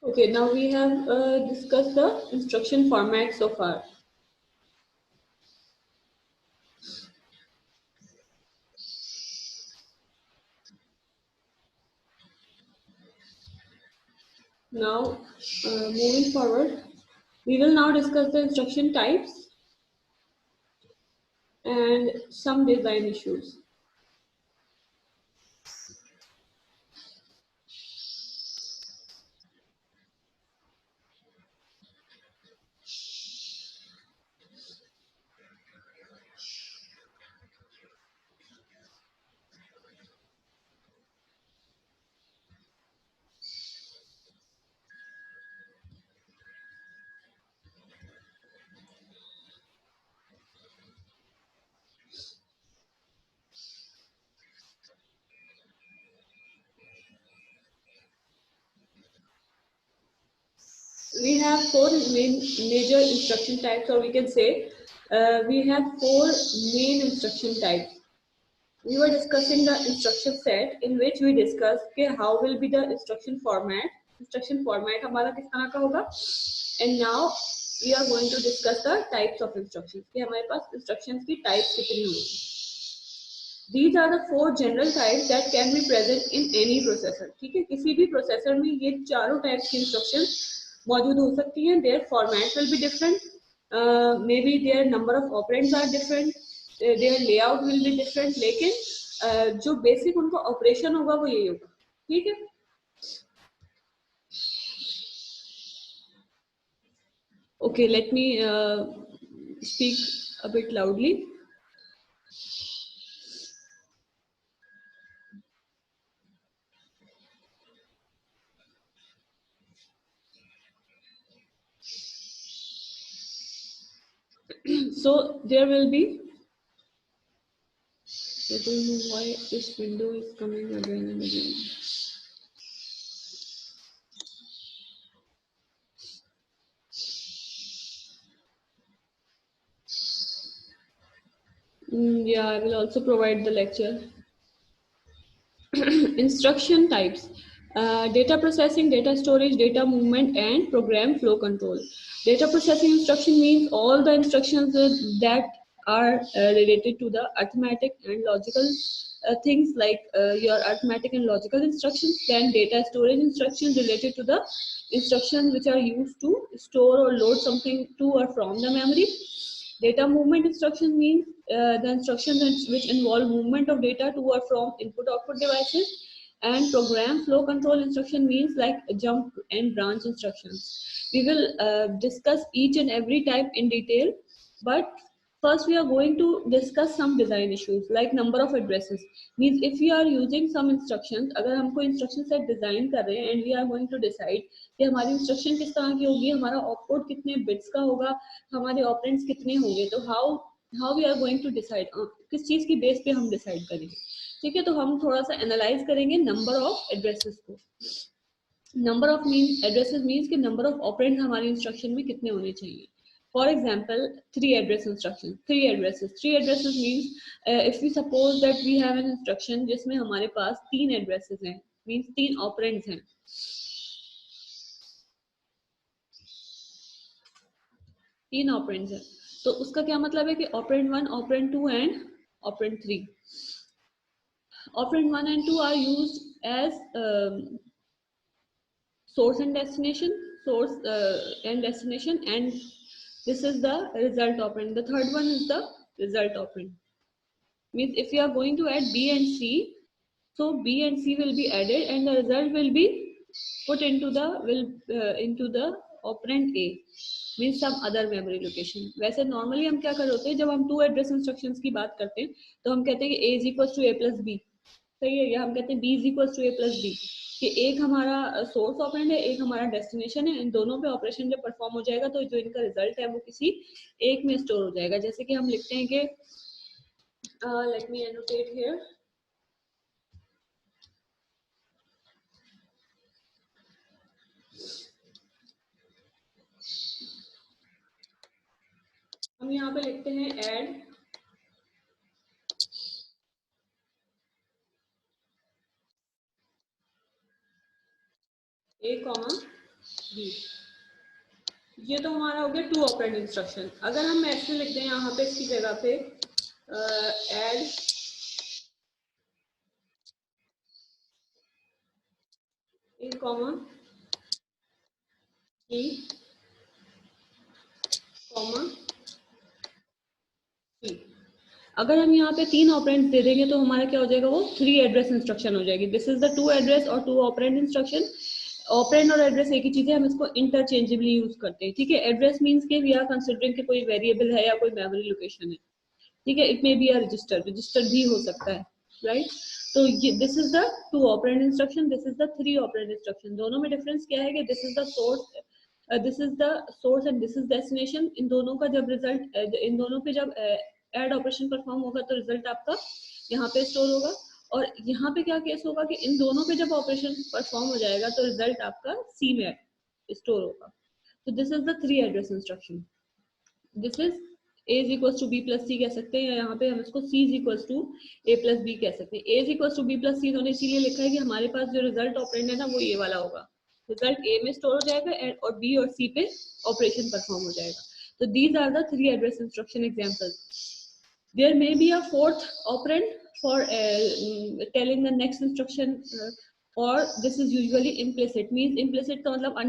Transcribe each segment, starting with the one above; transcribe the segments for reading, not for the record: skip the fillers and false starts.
Okay, now we have discussed the instruction format so far. Now, moving forward, we will now discuss the instruction types and some design issues. We have four major instruction types, or we can say we have four main instruction types. We were discussing the instruction set in which we discussed कि how will be the instruction format. Instruction format हमारा किस तरह का होगा? And now we are going to discuss the types of instructions. कि हमारे पास instructions की types कितनी होगी? These are the four general types that can be present in any processor. ठीक है, किसी भी processor में ये चारों types की instructions मौजूद हो सकती हैं. Their format will be different. Maybe their number of operands are different. Their layout will be different. लेकिन जो basic उनका operation होगा वो यही होगा. ठीक है. Okay, let me speak a bit loudly. So there will be, I don't know why this window is coming again and again. Yeah, I will also provide the lecture. Instruction types: data processing, data storage, data movement, and program flow control. Data processing instruction means all the instructions that are related to the arithmetic and logical things, like your arithmetic and logical instructions. Then data storage instructions related to the instructions which are used to store or load something to or from the memory. Data movement instruction means the instructions which involve movement of data to or from input-output devices. And program flow control instruction means like jump and branch instructions. We will discuss each and every type in detail, but first we are going to discuss some design issues like number of addresses. Means if we are using some instructions, अगर हम कोई instruction set design कर रहे हैं and we are going to decide कि हमारी instruction किस तरह की होगी, हमारा opcode कितने bits का होगा, हमारे ऑपरेंट्स कितने होंगे, तो how we are going to decide, किस चीज की बेस पे हम डिसाइड करेंगे. ठीक है, तो हम थोड़ा सा एनालाइज करेंगे नंबर ऑफ एड्रेसेस को. नंबर ऑफ एड्रेसेस मीन्स कि नंबर ऑफ ऑपरेंट्स हमारी इंस्ट्रक्शन में कितने होने चाहिए. For example, three address instruction, three addresses means if we suppose that we have an instruction जिसमें हमारे पास तीन एड्रेसेस हैं, मीन्स तीन ऑपरेंट्स हैं. तीन ऑपरेंड्स है, तो उसका क्या मतलब है कि operand one, operand two and operand three. Operand one and two are used as source and destination, source and destination, and this is the result operand. The third one is the result operand. Means if you are going to add b and c, so b and c will be added and the result will be put into the operand a, mean some other memory location. वैसे normally हम क्या कर होते हैं, जब हम to address instructions की बात करते हैं तो हम कहते हैं कि a is equal to a plus b. सही है, या हम कहते हैं b is equal to a plus b, कि एक हमारा सोर्स ऑपरेंड है, एक हमारा डेस्टिनेशन है. इन दोनों पे ऑपरेशन जब परफॉर्म हो जाएगा तो जो इनका रिजल्ट है वो किसी एक में स्टोर हो जाएगा. जैसे कि हम लिखते हैं कि लेट मी एनोटेट हियर. हम यहाँ पे लिखते हैं ऐड a कॉमा बी। ये तो हमारा हो गया टू ऑपरेंड इंस्ट्रक्शन। अगर हम ऐसे लिख दें यहाँ पे इसकी जगह पे add A comma E comma C. अगर हम यहाँ पे 3 ऑपरेंड दे देंगे तो हमारा क्या हो जाएगा, वो 3 एड्रेस इंस्ट्रक्शन हो जाएगी। दिस इज द 2 एड्रेस और 2 ऑपरेंड इंस्ट्रक्शन। ऑपरेंड और एड्रेस एक ही चीज है, हम इसको इंटरचेंजेबली यूज करते हैं। ठीक है, एड्रेस मींस के वी आर कंसीडरिंग कि कोई वेरिएबल है या कोई मेमोरी लोकेशन है। ठीक है, it may be a register, register भी हो सकता है, राइट। तो ये this is the 2 operand instruction, this is the 3 operand instruction. दोनों में डिफरेंस क्या है कि this is the source, this is the source and this is destination. इन दोनों का जब रिजल्ट, इन दोनों पे जब ऐड ऑपरेशन परफॉर्म होगा तो रिजल्ट आपका यहाँ पे स्टोर होगा। और यहाँ पे क्या केस होगा कि इन दोनों पे जब ऑपरेशन परफॉर्म हो जाएगा तो रिजल्ट आपका सी में स्टोर होगा। तो this is the 3 address instruction. This is a is equal to B plus C कह सकते हैं, या यहाँ पे हम इसको c is equal to a plus बी कह सकते हैं। a is equal to B plus C इन्होंने इसीलिए लिखा है कि हमारे पास जो रिजल्ट ऑपरेंड है ना वो ये वाला होगा। रिजल्ट a में स्टोर हो जाएगा और b और c पे ऑपरेशन परफॉर्म हो जाएगा। तो these are the 3 address instruction examples. There may be a fourth operand for telling the next instruction, or this is usually implicit, means implicit का मतलब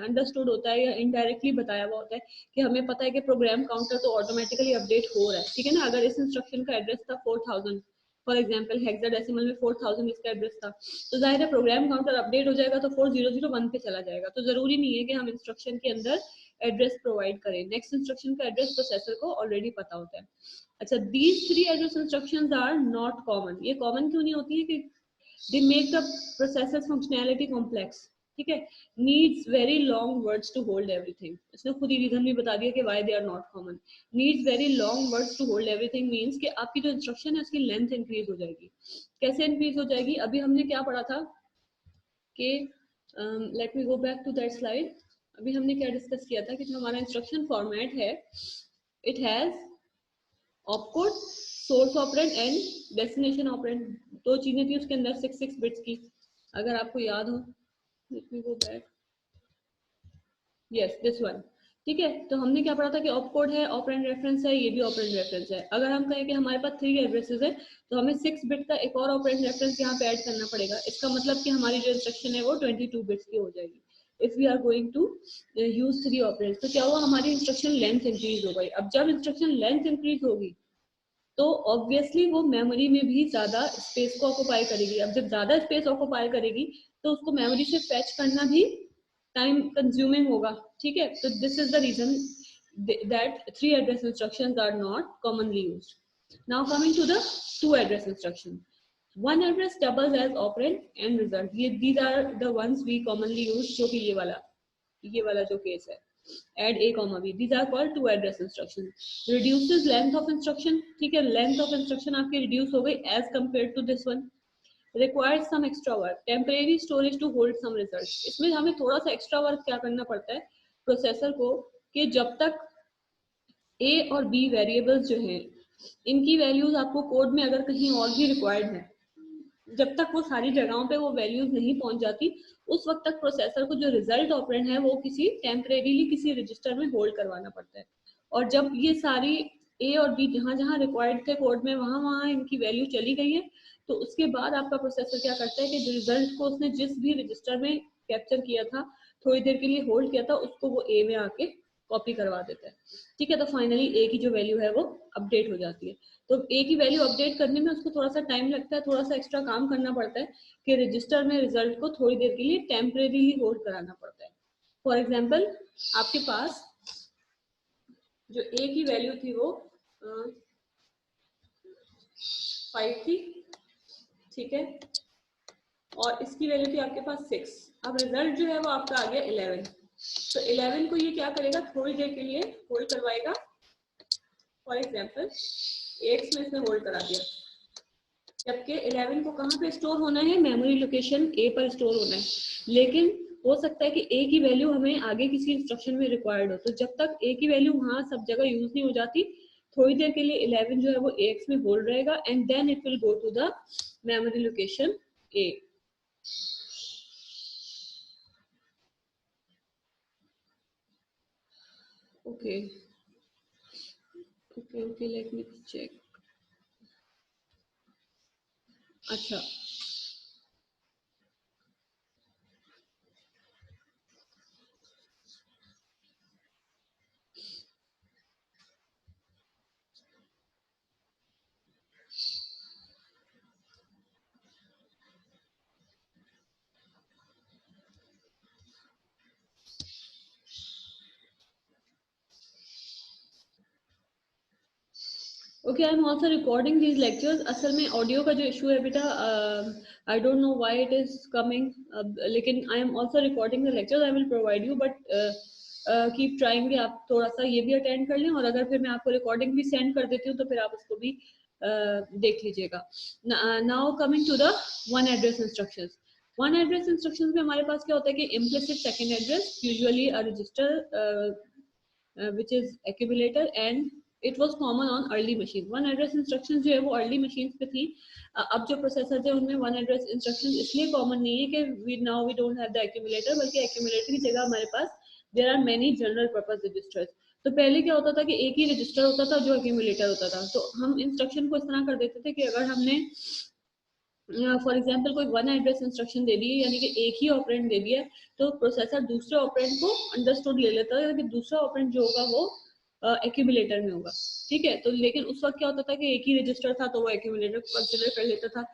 understood होता है या indirectly बताया हुआ होता है कि हमें पता है कि प्रोग्राम काउंटर तो ऑटोमेटिकली अपडेट हो रहा है। ठीक है ना, अगर इस इंस्ट्रक्शन का एड्रेस था 4000 फॉर एग्जाम्पल, हेक्साडेसिमल में 4000 इसका एड्रेस था, तो जाहिर है प्रोग्राम काउंटर अपडेट हो जाएगा तो 4001 पे चला जाएगा। तो जरूरी नहीं है कि हम इंस्ट्रक्शन के अंदर एड्रेस प्रोवाइड करें, नेक्स्ट इंस्ट्रक्शन का एड्रेस प्रोसेसर को ऑलरेडी पता होता है। अच्छा, these 3 address instructions are not common। ये कॉमन क्यों नहीं होती है कि they make the processor functionality complex। ठीक है, needs very long words to hold everything। इसने खुद ही रीजन भी बता दिया कि why they are not common। needs very long words to hold everything means कि आपकी जो इंस्ट्रक्शन है उसकी लेंथ इंक्रीज हो जाएगी। कैसे इंक्रीज हो जाएगी, अभी हमने क्या पढ़ा था कि let me go back to that slide. अभी हमने क्या डिस्कस किया था कि जो हमारा इंस्ट्रक्शन फॉर्मेट है, it has opcode, source operand and destination operand. 2 चीजें थी उसके अंदर 6 बिट्स की, अगर आपको याद हो। Late me go back, yes this one. ठीक है, तो हमने क्या पढ़ा था कि ऑपकोड है, ऑपरेंड रेफरेंस है, ये भी ऑपरेंड रेफरेंस है। अगर हम कहें कि हमारे पास 3 एड्रेसेस है तो हमें 6 बिट का एक और ऑपरेंड रेफरेंस यहाँ पे ऐड करना पड़ेगा। इसका मतलब कि हमारी जो इंस्ट्रक्शन है वो 22 बिट्स की हो जाएगी if we are going to use 3 operands. तो क्या हुआ, हमारी इंस्ट्रक्शन लेंथ इंक्रीज हो गई। अब जब इंस्ट्रक्शन लेंथ इंक्रीज होगी तो ऑब्वियसली वो मेमोरी में भी ज्यादा स्पेस को ऑक्युपाई करेगी। अब जब ज्यादा स्पेस ऑक्युपाई करेगी तो उसको मेमोरी से फेच करना भी टाइम कंज्यूमिंग होगा। ठीक है, तो this is the reason that 3 address instructions are not commonly used. Now coming to the 2 address instruction, one address doubles as operand and result। ये these are the ones we commonly use, जो कि ये वाला जो case है, add a comma b, these are called 2 address instruction। reduces length of instruction। ठीक है, length of instruction आपकी reduce हो गई as compared to this one। requires some extra work, temporary storage to hold some results। इसमें हमें थोड़ा सा extra work क्या करना पड़ता है प्रोसेसर को, कि जब तक a और b वेरिएबल्स जो हैं इनकी वैल्यूज आपको कोड में अगर कहीं और भी रिक्वायर्ड है, जब तक वो सारी जगहों पे वो वैल्यूज नहीं पहुंच जाती, उस वक्त तक प्रोसेसर को जो रिजल्ट ऑपरेंड है वो किसी टेम्परेरीली किसी रजिस्टर में होल्ड करवाना पड़ता है। और जब ये सारी ए और बी जहां जहां रिक्वायर्ड थे कोड में वहां वहां इनकी वैल्यू चली गई है, तो उसके बाद आपका प्रोसेसर क्या करता है कि जो रिजल्ट को उसने जिस भी रजिस्टर में कैप्चर किया था, थोड़ी देर के लिए होल्ड किया था, उसको वो ए में आके कॉपी करवा देता है। ठीक है, तो फाइनली ए की जो वैल्यू है वो अपडेट हो जाती है। तो ए की वैल्यू अपडेट करने में उसको थोड़ा सा टाइम लगता है, थोड़ा सा एक्स्ट्रा काम करना पड़ता है कि रजिस्टर में रिजल्ट को थोड़ी देर के लिए टेम्परेरीली होल्ड कराना पड़ता है। फॉर एग्जाम्पल, आपके पास जो ए की वैल्यू थी वो 5 थी, ठीक है, और इसकी वैल्यू थी आपके पास 6। अब रिजल्ट जो है वो आपका आ गया 11। तो 11 को ये क्या करेगा, थोड़ी देर के लिए होल्ड करवाएगा। फॉर एग्जाम्पल एक्स में इसने होल्ड करा दिया, जबकि 11 को कहाँ पे स्टोर होना है, मेमोरी लोकेशन ए पर स्टोर होना है। लेकिन हो सकता है कि ए की वैल्यू हमें आगे किसी इंस्ट्रक्शन में रिक्वायर्ड हो, तो जब तक ए की वैल्यू वहां सब जगह यूज नहीं हो जाती, थोड़ी देर के लिए 11 जो है वो एक्स में होल्ड रहेगा and then it will go to the memory location A. Okay okay okay, let me check. अच्छा, okay, I am also recording these lectures. असल में ऑडियो का जो इशू है बेटा, I don't know why it is coming, लेकिन I am also recording the lectures, I will provide you, but keep trying भी, आप थोड़ा सा ये भी अटेंड कर लें, और अगर फिर मैं आपको रिकॉर्डिंग भी सेंड कर देती हूँ तो फिर आप उसको भी देख लीजिएगा। Now coming to the one address instructions. One address instructions में हमारे पास क्या होता है कि implicit second address, usually a register which is accumulator, and it was common on early machine. One address instructions जो है वो अर्ली मशीन्स पे थी। अब जो प्रोसेसर थे उनमें वन एड्रेस इंस्ट्रक्शंस इसलिए कॉमन नहीं है कि we don't have the accumulator, बल्कि एक्यूमुलेटर की जगह हमारे पास there are many general purpose registers. तो पहले क्या होता था कि एक ही रजिस्टर होता था जो एक्यूमुलेटर होता था। तो हम इंस्ट्रक्शन को इस तरह कर देते थे कि अगर हमने फॉर एग्जाम्पल कोई वन एड्रेस इंस्ट्रक्शन दे दी है, यानी कि एक ही ऑपरेंड दे दिया है, तो प्रोसेसर दूसरे ऑपरेंड को अंडरस्टूड ले लेता है कि दूसरा ऑपरेंड जो होगा वो एक्यूमुलेटर में होगा। ठीक है, तो लेकिन उस वक्त क्या होता था कि एक ही रजिस्टर था तो वो एक्यूमुलेटर को कंसिडर कर लेता था।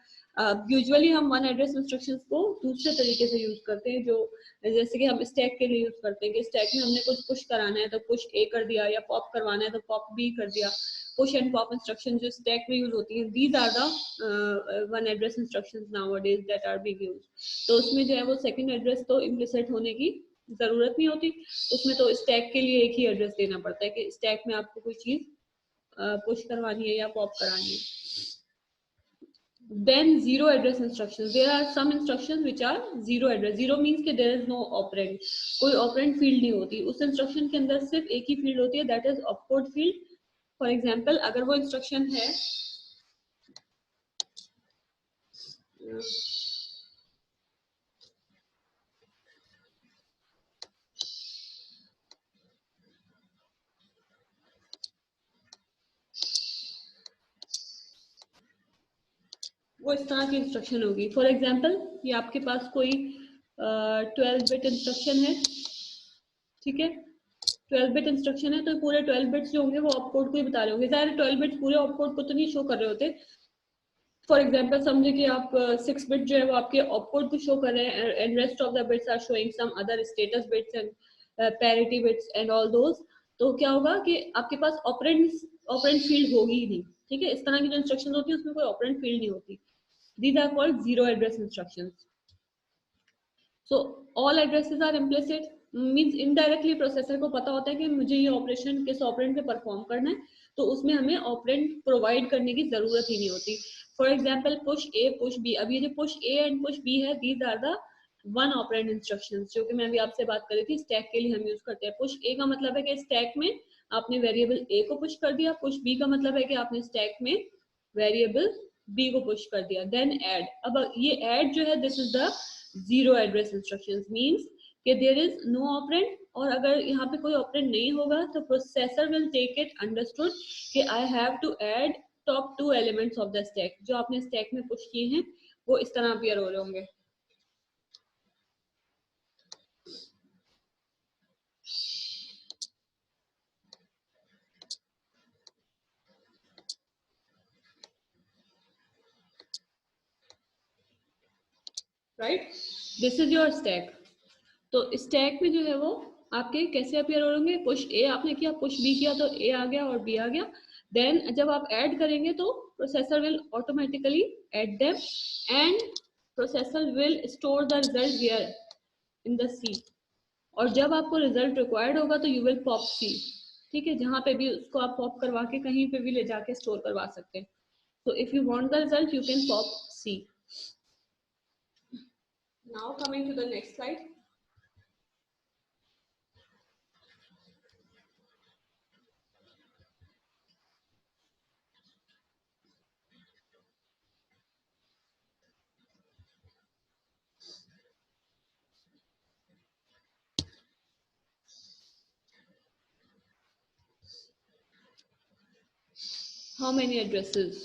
यूजुअली हम वन एड्रेस इंस्ट्रक्शंस को दूसरे तरीके से यूज करते हैं, जो जैसे कि हम स्टैक के लिए यूज करते हैं कि स्टैक में हमने कुछ पुश कराना है तो पुश ए कर दिया, या पॉप करवाना है तो पॉप बी कर दिया। पुश एंड पॉप इंस्ट्रक्शन जो स्टैक में यूज होती हैं, these are the one address instructions nowadays that are being used. तो उसमें जो है वो सेकंड एड्रेस तो इम्प्लिसिट होने की जरूरत नहीं होती, उसमें तो स्टैक के लिए एक ही एड्रेस देना पड़ता है कि स्टैक में आपको कोई चीज पुश करवानी है या पॉप करानी है। Then zero address instructions. There are some instructions which are zero address. Zero means कि there is no operand. कोई operand field नहीं होती उस instruction के अंदर, सिर्फ एक ही field होती है, that is opcode field. For example, अगर वो instruction है वो इस तरह की इंस्ट्रक्शन होगी। फॉर एग्जाम्पल, ये आपके पास कोई 12 बिट इंस्ट्रक्शन है, ठीक है, 12 बिट इंस्ट्रक्शन है, तो पूरे 12 बिट्स जो होंगे वो ऑपकोड को ही बता रहे होंगे। ज़ाहिर 12 बिट्स पूरे ऑपकोड को तो नहीं शो कर रहे होते। फॉर एग्जाम्पल समझे कि आप 6 बिट जो है वो आपके ऑपकोड को शो कर रहे हैं, and rest of the bits are showing some other status bits and parity bits and all those. तो क्या होगा कि आपके पास ऑपरेंड फील्ड होगी ही नहीं। ठीक है, इस तरह की जो इंस्ट्रक्शन होती है उसमें कोई ऑपरेंड फील्ड नहीं होती। These are called zero address instructions. So all addresses are implicit, means indirectly processor को पता होता है कि मुझे ये ऑपरेशन किस ऑपरेंड पे परफॉर्म करना है, तो उसमें हमें ऑपरेंड प्रोवाइड करने की जरूरत ही नहीं होती। For example push A push B, अब ये जो push A and push B है, these are the one operand instructions, जो कि मैं अभी आपसे बात कर रही थी, स्टैक के लिए हम यूज करते हैं। पुश ए का मतलब है कि स्टैक में आपने वेरिएबल ए को पुश कर दिया, पुश बी का मतलब है कि आपने स्टैक में वेरिएबल बी को पुश कर दिया। देन ऐड, अब ये ऐड जो है, this is the zero address instructions, means कि देयर इज नो ऑपरेंड, और अगर यहाँ पे कोई ऑपरेंड नहीं होगा तो processor will take it understood कि I have to add top two elements of the stack. जो आपने स्टैक में पुश किए हैं वो इस तरह अपीयर हो रहे होंगे, right. This is your stack. तो स्टैक में जो है वो आपके कैसे अपियर होंगे, पुश ए आपने किया, पुश बी किया, तो ए आ गया और बी आ गया। देन जब आप ऐड करेंगे तो processor will automatically add them, and processor will store the result here in the C. और जब आपको रिजल्ट रिक्वायर्ड होगा तो यू विल पॉप सी। ठीक है, जहां पे भी उसको आप पॉप करवा के कहीं पे भी ले जाके स्टोर करवा सकते हैं। तो if you want the result you can pop C. Now coming to the next slide. How many addresses?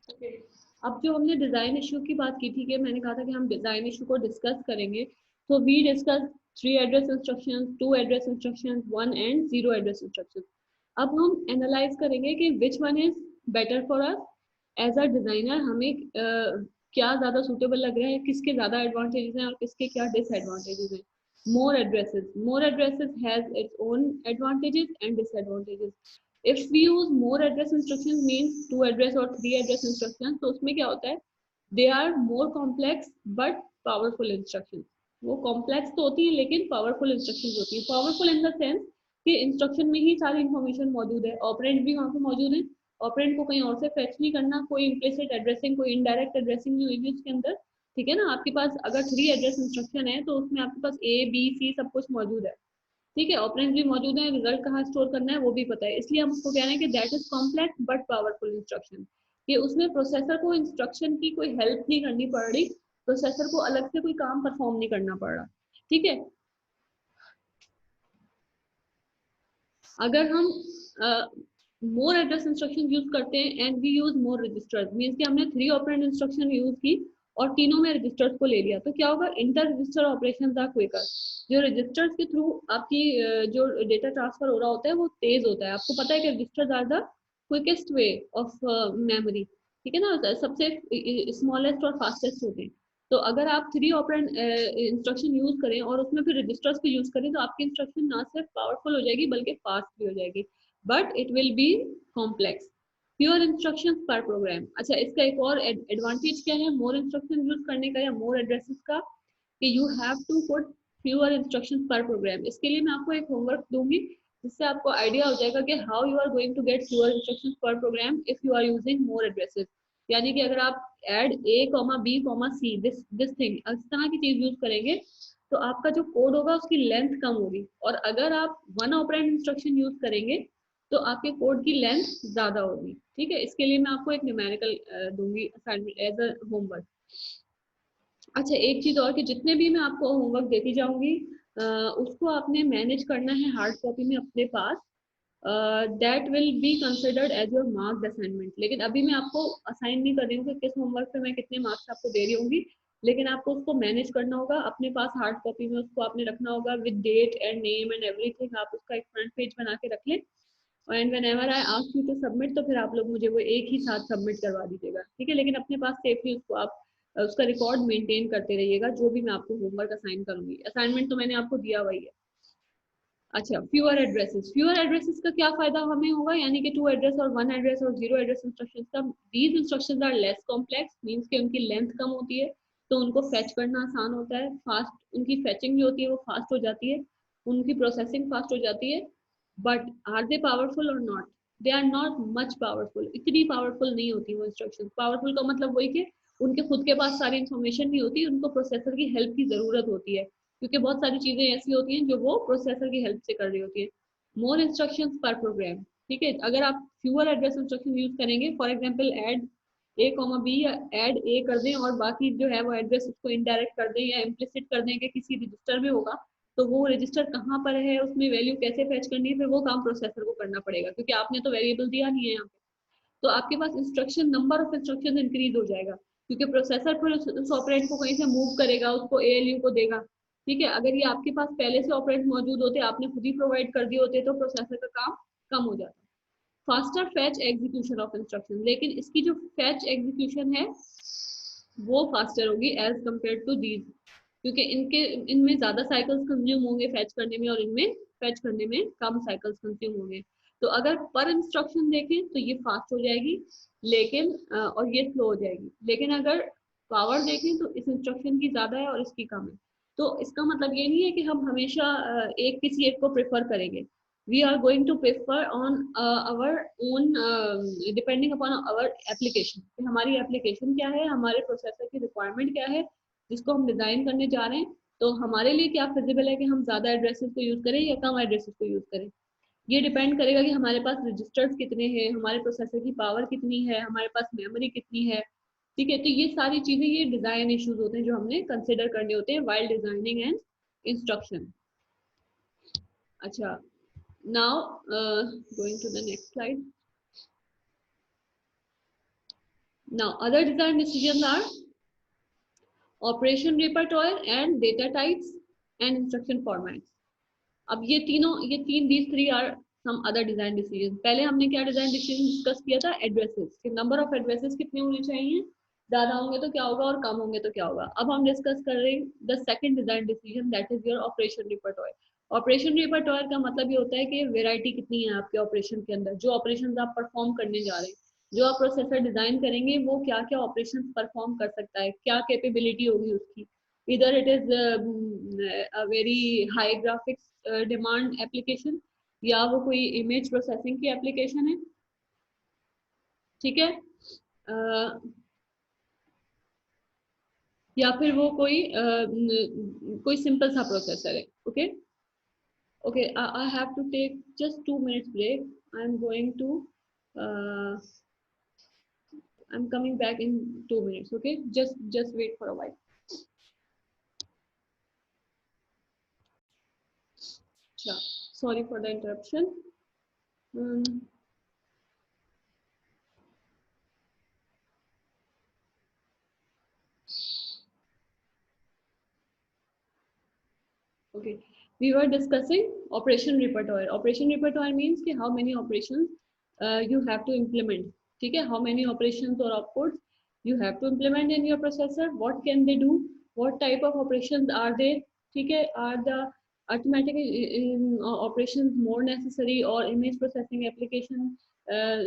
Okay. अब जो हमने डिजाइन इशू की बात की थी कि मैंने कहा था कि हम डिजाइन इशू को डिस्कस करेंगे, तो we discuss 3 address instructions, 2 address instructions, 1 and 0 address instructions. अब हम एनालाइज करेंगे कि which one is better for us as a designer, हमें क्या ज्यादा सुटेबल लग रहा है, किसके ज्यादा एडवांटेजेस हैं और किसके क्या डिसएडवांटेजेस हैं। More addresses has its own advantages and disadvantages. If we use more address instructions means 2 address और 3 एड्रेस इंस्ट्रक्शंस, तो उसमें क्या होता है, they are more complex but powerful instructions. वो कॉम्प्लेक्स तो होती है लेकिन पावरफुल इंस्ट्रक्शंस होती है। पावरफुल इन द सेंस कि इंस्ट्रक्शन में ही सारी इंफॉर्मेशन मौजूद है, ऑपरेंड भी वहाँ पे मौजूद है, ऑपरेंड को कहीं और से फेच नहीं करना, कोई इम्प्लिसिट एड्रेसिंग, कोई इनडायरेक्ट एड्रेसिंग नहीं होगी उसके अंदर। ठीक है ना, आपके पास अगर 3 एड्रेस इंस्ट्रक्शन है तो उसमें आपके पास ए बी सी सब कुछ मौजूद है। ठीक है, ऑपरेंड भी मौजूद है, रिजल्ट कहाँ स्टोर करना है वो भी पता है, इसलिए हम उसको कह रहे हैं कि that is complex but powerful instruction. कि उसमें प्रोसेसर को इंस्ट्रक्शन की कोई हेल्प नहीं करनी पड़ रही, प्रोसेसर को अलग से कोई काम परफॉर्म नहीं करना पड़ रहा। ठीक है, अगर हम मोर एड्रेस इंस्ट्रक्शन यूज करते हैं and we use more registers, means कि हमने 3 ऑपरेंड इंस्ट्रक्शन यूज की और तीनों में रजिस्टर्स को ले लिया, तो क्या होगा, inter register operation are quicker. जो रजिस्टर्स के थ्रू आपकी जो डेटा ट्रांसफर हो रहा होता है वो तेज होता है। आपको पता है कि registers are the quickest way of memory. ठीक है ना, सबसे स्मॉलेस्ट और फास्टेस्ट होते हैं। तो अगर आप 3 ऑपरेंड इंस्ट्रक्शन यूज करें और उसमें फिर रजिस्टर्स को यूज करें, तो आपकी इंस्ट्रक्शन ना सिर्फ पावरफुल हो जाएगी बल्कि फास्ट भी हो जाएगी, but it will be complex. Fewer instructions per programme. अच्छा, इसका एक और एडवांटेज क्या है मोर इंस्ट्रक्शन यूज करने का या मोर एड्रेसेस का, कि you have to put fewer instructions per program. इसके लिए मैं आपको एक होमवर्क दूंगी जिससे आपको आइडिया हो जाएगा कि how you are going to get fewer instructions per program if you are using more addresses. यानी कि अगर आप add A comma B comma C this thing इस तरह की चीज यूज करेंगे, तो आपका जो कोड होगा उसकी लेंथ कम होगी। और अगर आप 1 ऑपरेंड इंस्ट्रक्शन यूज करेंगे तो आपके कोड की लेंथ ज्यादा होगी। ठीक है, इसके लिए मैं आपको एक न्यूमेरिकल दूंगी असाइनमेंट एज अ होमवर्क। अच्छा, एक चीज और कि जितने भी मैं आपको होमवर्क देती जाऊंगी उसको आपने मैनेज करना है हार्ड कॉपी में अपने पास। That will be considered as your marks assignment. लेकिन अभी मैं आपको असाइन नहीं कर रही हूँ कि किस होमवर्क पे मैं कितने मार्क्स आपको दे रही होंगी, लेकिन आपको उसको मैनेज करना होगा अपने पास हार्ड कॉपी में, उसको आपने रखना होगा with date and name and everything. आप उसका एक फ्रंट पेज बना के रख लें and whenever I ask you to submit, तो फिर आप लोग मुझे वो एक ही साथ सबमिट करवा दीजिएगा। ठीक है, लेकिन अपने पास सेफली उसको आप उसका रिकॉर्ड मेंटेन करते रहिएगा जो भी मैं आपको होमवर्क असाइन करूंगी। असाइनमेंट तो मैंने आपको दिया हुआ ही है। अच्छा, फ्यूअर एड्रेसेस। फ्यूअर एड्रेसेस का क्या फायदा हमें होगा, यानी कि 2 एड्रेस और 1 एड्रेस और 0 एड्रेस इंस्ट्रक्शंस का। These instructions are less complex, means कि उनकी लेंथ कम होती है, तो उनको फेच करना आसान होता है, फास्ट उनकी फेचिंग जो होती है वो फास्ट हो जाती है, उनकी प्रोसेसिंग फास्ट हो जाती है। But are they powerful or not? They are not much powerful, इतनी पावरफुल नहीं होती वो इंस्ट्रक्शंस। पावरफुल का मतलब वही कि उनके खुद के पास सारी इंफॉर्मेशन नहीं होती, उनको प्रोसेसर की हेल्प की जरूरत होती है, क्योंकि बहुत सारी चीजें ऐसी होती हैं जो वो प्रोसेसर की हेल्प से कर रही होती है। More instructions per program. ठीक है, अगर आप फ्यूअर एड्रेस इंस्ट्रक्शन यूज करेंगे, for example add A comma B या ऐड ए कर दें और बाकी जो है वो एड्रेस उसको इनडायरेक्ट कर दें या इम्प्लिसिट कर दें कि किसी रजिस्टर में होगा, तो वो रजिस्टर कहाँ पर है, उसमें वैल्यू कैसे फेच करनी है, फिर वो काम प्रोसेसर को करना पड़ेगा क्योंकि आपने तो वेरिएबल दिया नहीं है यहाँ पे। तो आपके पास instruction number of instruction increase हो जाएगा, क्योंकि प्रोसेसर फिर उस ऑपरेंड को कहीं से मूव करेगा, उसको एएलयू को देगा। ठीक है, अगर ये आपके पास पहले से ऑपरेंड मौजूद होते, आपने खुद ही प्रोवाइड कर दिए होते, तो प्रोसेसर का काम कम हो जाता। Faster fetch execution of instruction, लेकिन इसकी जो फैच एग्जीक्यूशन है वो फास्टर होगी एज कम्पेयर टू दीज, क्योंकि इनके इनमें ज्यादा साइकिल्स कंज्यूम होंगे फैच करने में और इनमें फैच करने में कम साइकिल्स कंज्यूम होंगे। तो अगर पर इंस्ट्रक्शन देखें तो ये फास्ट हो जाएगी, लेकिन और ये स्लो हो जाएगी। लेकिन अगर पावर देखें तो इस इंस्ट्रक्शन की ज्यादा है और इसकी कम है। तो इसका मतलब ये नहीं है कि हम हमेशा एक किसी एक को प्रेफर करेंगे। we are going to prefer on our own depending upon our application, कि हमारी एप्लीकेशन क्या है, हमारे प्रोसेसर की रिक्वायरमेंट क्या है जिसको हम डिजाइन करने जा रहे हैं, तो हमारे लिए क्या फिजिबल है कि हम ज्यादा एड्रेसेस को यूज करें या कम एड्रेसेस को यूज करें। ये डिपेंड करेगा कि हमारे पास रजिस्टर्स कितने हैं, हमारे प्रोसेसर की पावर कितनी है, हमारे पास मेमोरी कितनी है। ठीक है, तो ये सारी चीजें, ये डिजाइन इश्यूज होते हैं जो हमने कंसिडर करने होते हैं वाइल डिजाइनिंग एंड इंस्ट्रक्शन। अच्छा, now going to the next slide. Now other design decisions are operation repertoire and data types and instruction formats. अब ये तीनों, ये तीन, these three are some other design decision. पहले हमने क्या डिजाइन डिसीजन डिस्कस किया था, एड्रेसेस कि नंबर ऑफ एड्रेसेस कितने होने चाहिए, ज्यादा होंगे तो क्या होगा और कम होंगे तो क्या होगा। अब हम डिस्कस कर रहे हैं the second design decision, that is your operation repertoire. Operation repertoire का मतलब ये होता है कि वेराइटी कितनी है आपके ऑपरेशन के अंदर, जो ऑपरेशन आप परफॉर्म करने जा रहे हैं, जो आप प्रोसेसर डिजाइन करेंगे वो क्या क्या ऑपरेशन परफॉर्म कर सकता है, क्या कैपेबिलिटी होगी उसकी। इधर it is a very high graphics demand application, या वो कोई इमेज प्रोसेसिंग की एप्लीकेशन है। ठीक है, या फिर वो कोई सिंपल सा प्रोसेसर है। Okay, okay, I have to take just 2 minutes break. I am going to, I am coming back in 2 minutes। Okay, just wait for a while. अच्छा, sorry for the interruption. Okay, we were discussing operation repertoire. Operation repertoire means कि how many operations you have to implement. ठीक है, how many operations or opcodes you have to implement in your processor. What can they do? What type of operations are they? ठीक है, are the arithmetic operations more necessary, or image processing application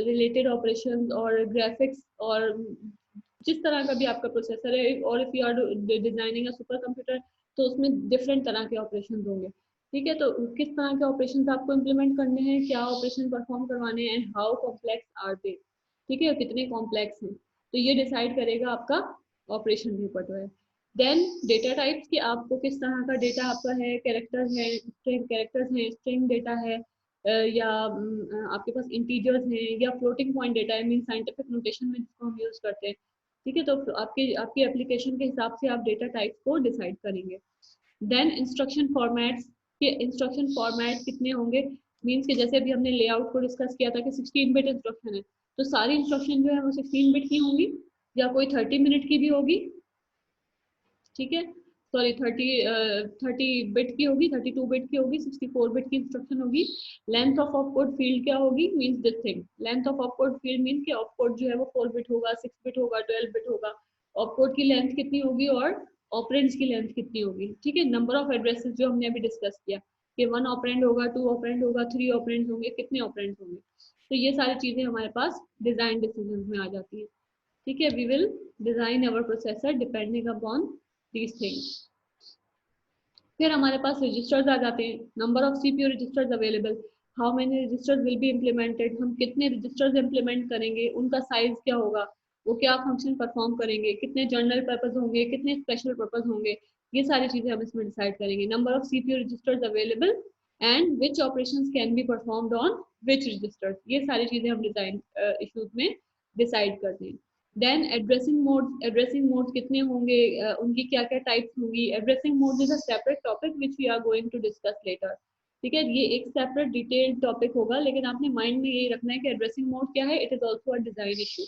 related operations, or graphics, or जिस तरह का भी आपका processor है, और if you are designing a super computer तो उसमें डिफरेंट तरह के ऑपरेशन होंगे। ठीक है, तो किस तरह के ऑपरेशन आपको इम्प्लीमेंट करने हैं, क्या ऑपरेशन परफॉर्म करवाने हैं, and how complex are they. ठीक है, कितने कॉम्प्लेक्स हैं, तो ये डिसाइड करेगा आपका ऑपरेशन रिपर्टोयर। देन डेटा टाइप्स कि आपको किस तरह का डेटा आपका है, कैरेक्टर है, स्ट्रिंग कैरेक्टर्स हैं, स्ट्रिंग डेटा है, या आपके पास इंटीजर्स हैं, या फ्लोटिंग पॉइंट डेटा है, मीन साइंटिफिक नोटेशन में जिसको हम यूज करते हैं। ठीक है, तो आपके आपकी एप्लीकेशन के हिसाब से आप डेटा टाइप को डिसाइड करेंगे। देन इंस्ट्रक्शन फॉर्मेट्स, के इंस्ट्रक्शन फॉर्मेट कितने होंगे, मीन्स के जैसे अभी हमने लेआउट को डिस्कस किया था कि 16 बिट इंस्ट्रक्शन है, तो सारी इंस्ट्रक्शन जो है वो 16 बिट की होंगी, या कोई 30 मिनट की भी होगी। ठीक है, सॉरी 30 बिट की होगी, 32 बिट की होगी, 64 बिट की इंस्ट्रक्शन होगी। लेंथ ऑफ ऑपकोड फील्ड क्या होगी, means this thing, length of opcode field mean कि ऑपकोड जो है वो 4 बिट होगा, 6 बिट होगा, 12 बिट होगा। ऑपकोड की लेंथ कितनी होगी और ऑपरेंड्स की लेंथ कितनी होगी। ठीक है, नंबर ऑफ एड्रेसेस जो हमने अभी डिस्कस किया कि 1 ऑपरेंड होगा, 2 ऑपरेंड होगा, 3 ऑपरेंड होंगे, कितने ऑपरेंड होंगे। तो ये सारी चीजें हमारे पास डिजाइन डिसीजन में आ जाती है। ठीक है, we will design our processor depending upon these things। फिर हमारे पास रजिस्टर्स आ जाते हैं, number of CPU registers available, how many registers will be implemented, हम कितने रजिस्टर्स इम्प्लीमेंट करेंगे, उनका साइज क्या होगा, वो क्या फंक्शन परफॉर्म करेंगे, कितने जनरल पर्पज होंगे, कितने स्पेशल पर्पज होंगे, ये सारी चीजें हम इसमें डिसाइड करेंगे। Number of CPU registers available and which operations can be performed on which registers, ये सारी चीजें हम डिजाइन इश्यूज में डिसाइड करते हैं। देन एड्रेसिंग मोड कितने होंगे, उनकी क्या क्या टाइप्स होंगी। Addressing mode is a separate topic which we are going to discuss later. ठीक है, ये एक सेपरेट डिटेल्ड टॉपिक होगा, लेकिन आपने माइंड में यही रखना है कि एड्रेसिंग मोड क्या है, it is also a design issue.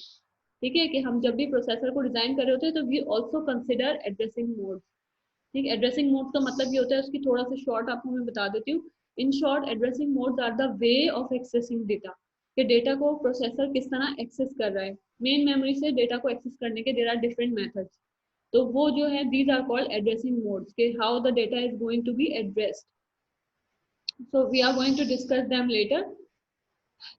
ठीक है, कि हम जब भी प्रोसेसर को डिजाइन कर रहे होते हैं तो we also consider addressing mode. ठीक है, एड्रेसिंग मोड का मतलब ये होता है, उसकी थोड़ा सा शॉर्ट आपको मैं बता देती हूँ। In short, addressing modes are the way of accessing data, कि डेटा को प्रोसेसर किस तरह एक्सेस कर रहा है। मेन मेमोरी से डेटा को एक्सेस करने के देयर आर डिफरेंट मेथड्स, तो वो जो है these are called addressing modes, के how the data is going to be addressed. So we are going to discuss them later.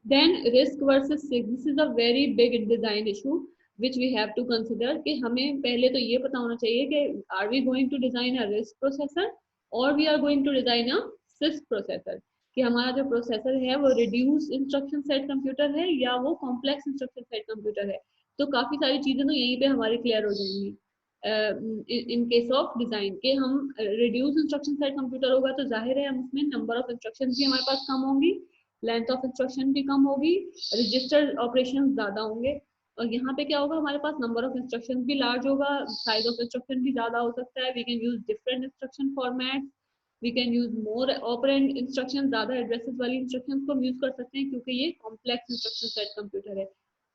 Then risk versus SIG, this is a very big design issue which we have to consider कि हमें पहले तो ये पता होना चाहिए कि are we going to design a RISC processor or we are going to design a CISC processor, कि हमारा जो प्रोसेसर है वो रिड्यूस इंस्ट्रक्शन सेट कंप्यूटर है या वो कॉम्प्लेक्स इंस्ट्रक्शन सेट कंप्यूटर है। तो काफी सारी चीजें तो यहीं पे हमारी क्लियर हो जाएंगी। इन केस ऑफ डिजाइन के हम रिड्यूस इंस्ट्रक्शन सेट कंप्यूटर होगा तो जाहिर है हम उसमें नंबर ऑफ इंस्ट्रक्शन भी हमारे पास कम होंगी, लेंथ ऑफ इंस्ट्रक्शन भी कम होगी, रजिस्टर ऑपरेशन ज्यादा होंगे। और यहाँ पे क्या होगा, हमारे पास नंबर ऑफ इंस्ट्रक्शन भी लार्ज होगा, साइज ऑफ इंस्ट्रक्शन भी ज्यादा हो सकता है। We can use different instruction format, we can use more operand instruction, ज्यादा एड्रेसेस वाली इंस्ट्रक्शन को हम यूज कर सकते हैं क्योंकि ये कॉम्प्लेक्स इंस्ट्रक्शन सेट कंप्यूटर है।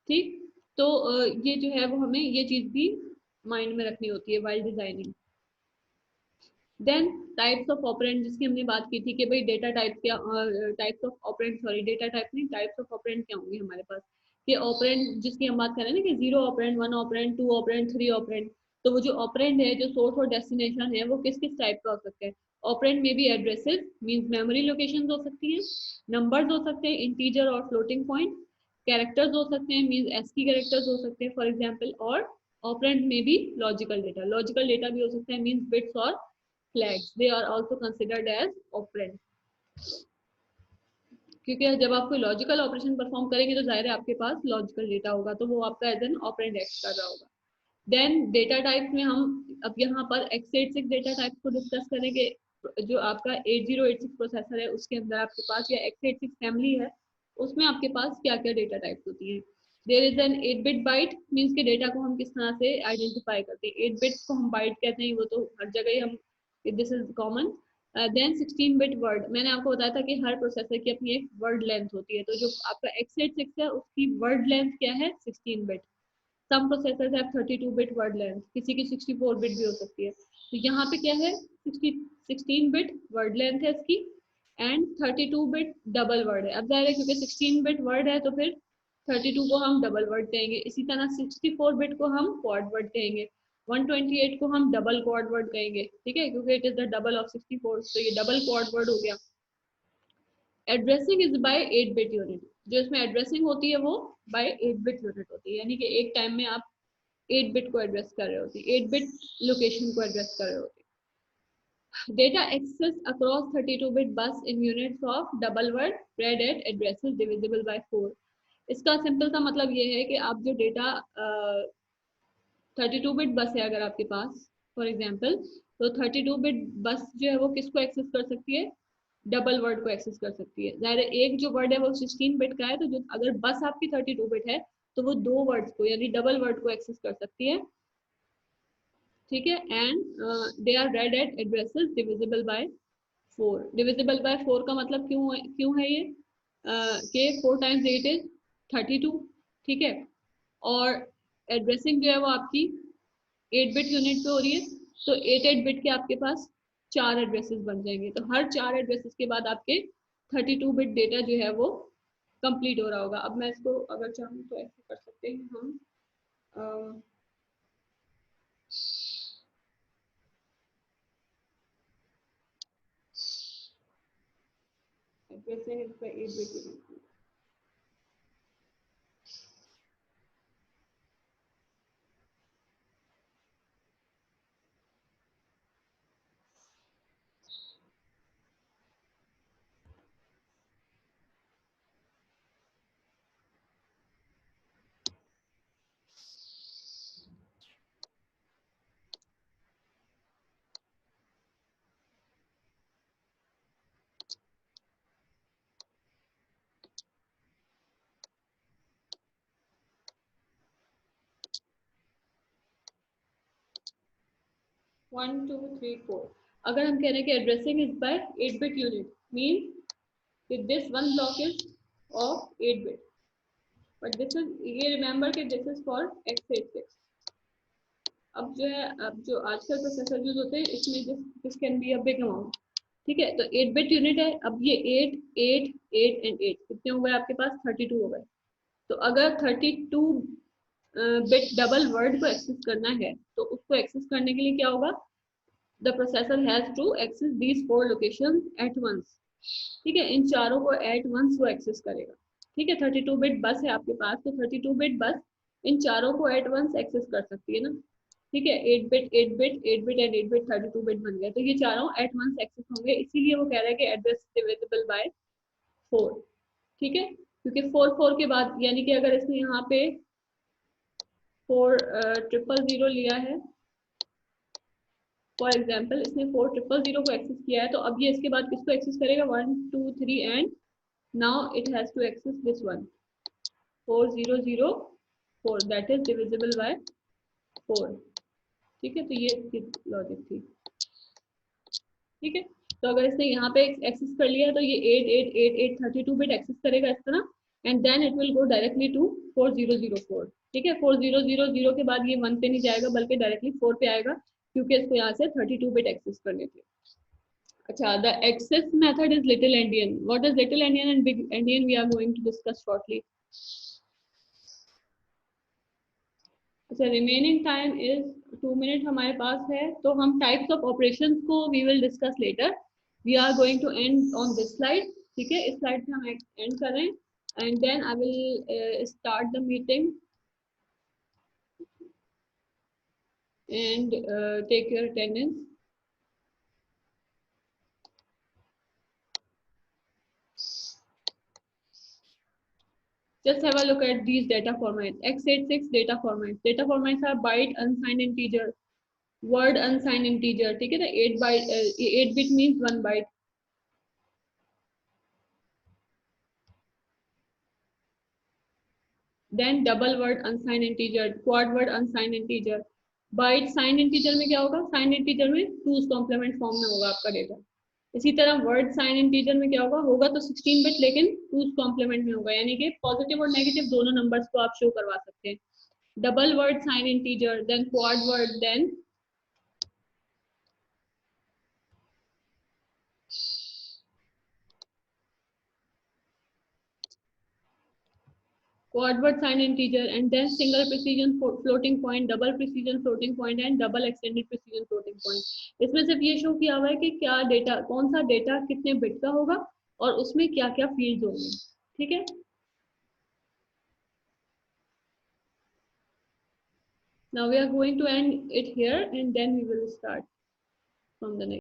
ठीक, तो ये जो है वो हमें ये चीज भी माइंड में रखनी होती है while designing. Then types of operand, जिसकी हमने बात की थी कि भाई डेटा टाइप क्या, types of operand, sorry data type नहीं, टाइप्स ऑफ ऑपरेंड क्या होंगे हमारे पास। ये ऑपरेंड जिसकी हम बात कर रहे हैं ना कि 0 ऑपरेंड, 1 ऑपरेंड, 2 ऑपरेंड, 3 ऑपरेंड, तो वो जो ऑपरेंड है, जो सोर्स और डेस्टिनेशन है, वो किस किस टाइप का हो सकता है। ऑपरेंड में भी एड्रेसेस मींस मेमोरी लोकेशन हो सकती है, नंबर्स हो सकते हैं इंटीजर और फ्लोटिंग पॉइंट, कैरेक्टर्स हो सकते हैं मींस एस्की कैरेक्टर्स हो सकते हैं फॉर एग्जांपल, और ऑपरेंड में भी लॉजिकल डेटा भी हो सकता है मींस बिट्स और flags, they are also considered as operand, क्योंकि जब आप कोई लॉजिकल ऑपरेशन परफॉर्म करेंगे तो जाहिर है आपके पास लॉजिकल डेटा होगा, तो वो आपका एज एन ऑपरेंड एक्ट कर रहा होगा। देन डेटा टाइप में हम अब यहाँ पर x86 डेटा टाइप को डिस्कस करेंगे। जो आपका 8086 प्रोसेसर है उसके अंदर आपके पास, या x86 फैमिली है, उसमें आपके पास क्या क्या डेटा टाइप्स होती हैं। There is an 8 bit byte, means के डेटा को हम किस तरह से आइडेंटिफाई करते हैं। 8 बिट्स को हम बाइट कहते हैं, वो तो हर जगह ही हम, this is common. Then 16 bit word, मैंने आपको बताया था कि हर प्रोसेसर की अपनी एक वर्ड लेंथ होती है, तो जो आपका x86 है उसकी वर्ड लेंथ क्या है, 16 bit. Some processors have 32 bit word length, किसी की 64 बिट भी हो सकती है। तो यहाँ पे क्या है, 16 बिट वर्ड लेंथ है इसकी, एंड 32 बिट डबल वर्ड है। अब जाहिर है क्योंकि 16 बिट वर्ड है तो फिर 32 को हम डबल वर्ड कहेंगे, इसी तरह 64 बिट को हम क्वाड वर्ड कहेंगे, 128 को हम डबल क्वाड वर्ड कहेंगे, ठीक है, क्योंकि it is the double of 64, तो ये डबल क्वाड वर्ड हो गया। Addressing is by 8 bit unit, जो इसमें एड्रेसिंग होती है वो बाय 8 बिट यूनिट होती है, यानी कि एक टाइम में आप 8 बिट को एड्रेस कर रहे होते हैं, 8 बिट लोकेशन को एड्रेस कर रहे होते हैं। Data access across 32 bit bus in units of double word read at addresses divisible by 4। इसका सिंपल सा मतलब ये है कि आप जो डेटा 32 बिट बस है अगर आपके पास फॉर एग्जांपल, तो 32 बिट बस जो है वो किसको एक्सेस कर सकती है, डबल वर्ड को एक्सेस कर सकती है। जाहिर है एक जो वर्ड है वो 16 बिट का है, तो जो अगर बस आपकी 32 बिट है तो वो दो वर्ड्स को यानी डबल वर्ड को एक्सेस कर सकती है, ठीक है। And they are read at addresses divisible by 4। Divisible by 4 का मतलब क्यों है ये, कि 4 टाइम्स 8 इज 32, ठीक है। और एड्रेसिंग जो है वो आपकी 8 बिट यूनिट पे हो रही है, तो 8 बिट के आपके पास 4 एड्रेसेस बन जाएंगे, तो हर 4 एड्रेसेस के बाद आपके 32 बिट डेटा जो है वो कंप्लीट हो रहा होगा। अब मैं इसको अगर चाहूँ तो ऐसे कर सकते हैं हम, addressing is by 8 bit unit. 1 2 3 4, अगर हम कह रहे हैं कि addressing is by 8 bit unit mean this one block is of 8 bit, but this is, ये रिमेंबर कि दिस इज फॉर x86। अब जो है, अब जो आजकल प्रोसेसर यूज होते हैं इसमें this can be a big amount, ठीक है। तो 8 बिट यूनिट है, अब ये 8 8 8 एंड 8 कितने हो गए आपके पास, 32 हो गए। तो अगर 32 बिट डबल वर्ड को एक्सेस करना है तो उसको एक्सेस करने के लिए क्या होगा, the processor has to access these 4 location at once, ठीक है। इन चारों को एट वंस वो एक्सेस करेगा, ठीक है। 32 बिट बस है आपके पास, तो 32 बिट बस इन चारों को एट वंस एक्सेस कर सकती है ना, ठीक है। 8 bit 8 bit 8 bit and 8 bit 32 bit बन गया, तो ये चारों एट वंस एक्सेस होंगे, इसीलिए वो कह रहा है कि एड्रेस डिविजिबल बाय 4, ठीक है। क्योंकि 4 4 के बाद यानी कि अगर इसने यहाँ पे 4 0 0 लिया है फॉर एग्जाम्पल इसने 4000 को एक्सेस किया है, तो अब ये इसके बाद किसको एक्सेस करेगा, 1 2 3 and now it has to access this one 4004 that is divisible by 4। ठीक है, तो ये इसकी लॉजिक थी। ठीक है, तो अगर इसने यहाँ पे एक्सेस कर लिया तो ये 8888 32 बिट एक्सेस करेगा इस तरह, and then it will go directly to 4004। ठीक है, 4000 के बाद ये 1 पे नहीं जाएगा बल्कि डायरेक्टली 4 पे आएगा, क्योंकि इसको यहाँ से 32 बिट एक्सेस करने थे। अच्छा, the access method is little endian. What is little endian and big endian, we are going to discuss shortly. अच्छा, रिमेनिंग टाइम इज 2 मिनट हमारे पास है, तो हम टाइप्स ऑफ ऑपरेशंस को we will discuss later. We are going to end on this slide. ठीक है, इस स्लाइड पे हम एंड कर रहे हैं, and then I will start the meeting and take your attendance. Just have a look at these data formats. x86 data formats. Data formats are byte, unsigned integer, word, unsigned integer. ठीक है, तो 8 byte 8 bit means 1 byte. Then double word, unsigned integer, quad word, unsigned integer. Byte signed integer में क्या होगा, signed integer में 2's complement form में होगा आपका डेटा। इसी तरह वर्ड साइन इंटीजर में क्या होगा, होगा तो 16 बिट लेकिन 2's complement में होगा, यानी कि पॉजिटिव और नेगेटिव दोनों नंबर्स को आप शो करवा सकते हैं। Double word sign integer, then quad word, then quad word sign integer, and then single precision floating point, double precision floating point and double extended precision floating point। इसमें सिर्फ ये show किया हुआ है कि क्या डेटा, कौन सा डेटा कितने बिट का होगा और उसमें क्या क्या फील्ड्स होंगे। ठीक है, now we are going to end it here and then we will start from the next